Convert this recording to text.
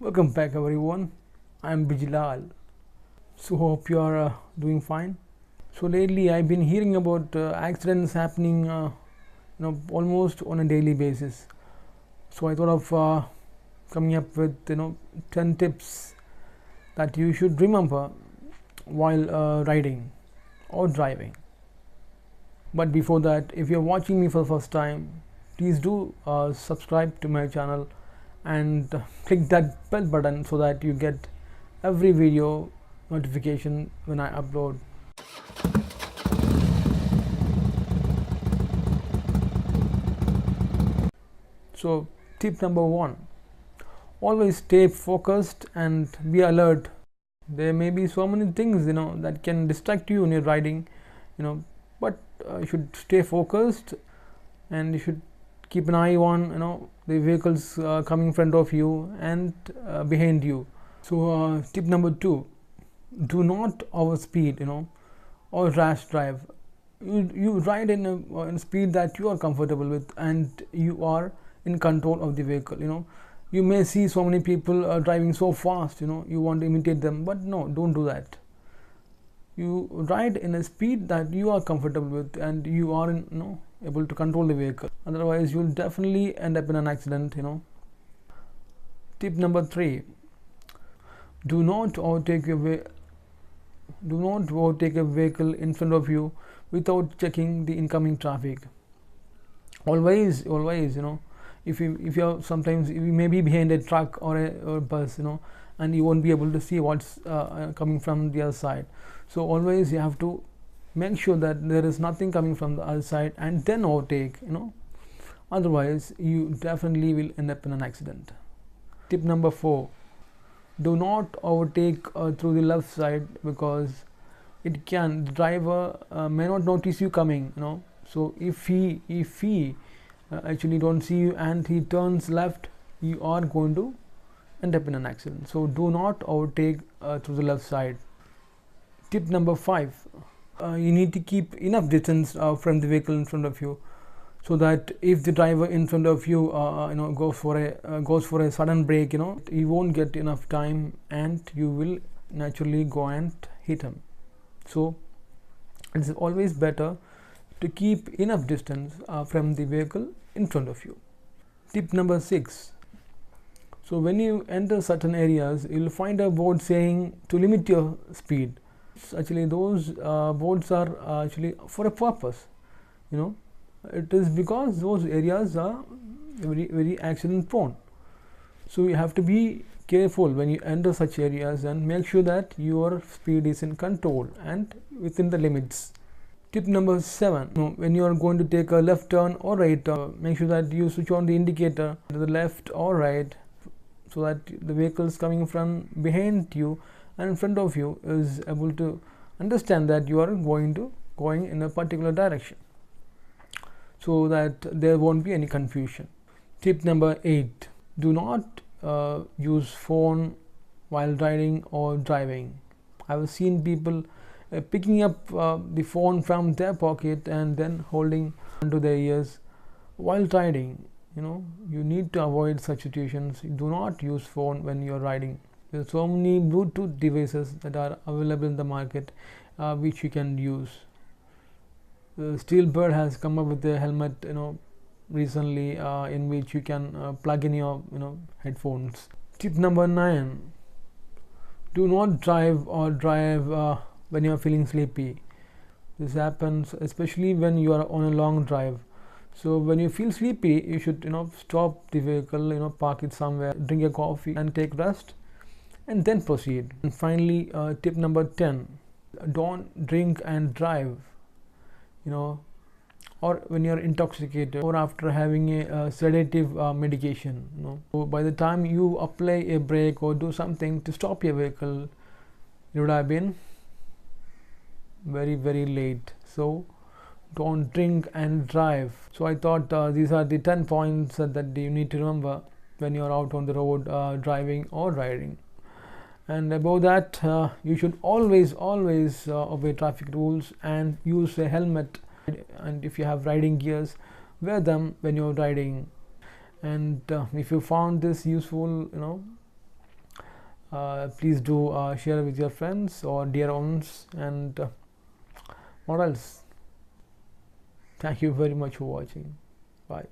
Welcome back everyone. I'm Bijlal. So hope you are doing fine. So lately I've been hearing about accidents happening almost on a daily basis. So I thought of coming up with 10 tips that you should remember while riding or driving. But before that, if you're watching me for the first time, please do subscribe to my channel and click that bell button so that you get every video notification when I upload. So tip number 1, always stay focused and be alert. There may be so many things that can distract you when you're riding, but you should stay focused and you should keep an eye on the vehicles coming in front of you and behind you. So tip number 2, do not overspeed or rash drive. You ride in a speed that you are comfortable with and you are in control of the vehicle. You may see so many people driving so fast, you want to imitate them, but no, don't do that. You ride in a speed that you are comfortable with and you are able to control the vehicle. Otherwise you'll definitely end up in an accident. Tip number 3, do not overtake a vehicle in front of you without checking the incoming traffic. Always if you're sometimes you may be behind a truck or a bus, and you won't be able to see what's coming from the other side. So always you have to make sure that there is nothing coming from the other side and then overtake. Otherwise you definitely will end up in an accident. Tip number 4, do not overtake through the left side, because the driver may not notice you coming. So if he actually don't see you and he turns left, you are going to end up in an accident. So do not overtake through the left side. Tip number 5, you need to keep enough distance from the vehicle in front of you, so that if the driver in front of you goes for a sudden break, you won't get enough time and you will naturally go and hit him. So it's always better to keep enough distance from the vehicle in front of you. Tip number 6, so when you enter certain areas, you'll find a board saying to limit your speed. Actually those boards are actually for a purpose. It is because those areas are very accident prone. So you have to be careful when you enter such areas and make sure that your speed is in control and within the limits. Tip number 7, when you are going to take a left turn or right turn, make sure that you switch on the indicator to the left or right, so that the vehicles coming from behind you and in front of you is able to understand that you are going in a particular direction, so that there won't be any confusion. Tip number 8, do not use phone while riding or driving. I've seen people picking up the phone from their pocket and then holding onto their ears while riding. You need to avoid such situations. Do not use phone when you're riding. There are so many Bluetooth devices that are available in the market which you can use. Steelbird has come up with a helmet recently in which you can plug in your headphones. Tip number 9, do not drive when you are feeling sleepy. This happens especially when you are on a long drive. So when you feel sleepy, you should stop the vehicle, park it somewhere, drink a coffee and take rest and then proceed. And finally, tip number 10, don't drink and drive, or when you're intoxicated or after having a sedative medication. So by the time you apply a brake or do something to stop your vehicle, it would have been very late. So don't drink and drive. So I thought these are the 10 points that you need to remember when you're out on the road driving or riding. And above that, you should always obey traffic rules and use a helmet, and if you have riding gears, wear them when you're riding. And if you found this useful, Please do share with your friends or dear ones. And what else? Thank you very much for watching. Bye.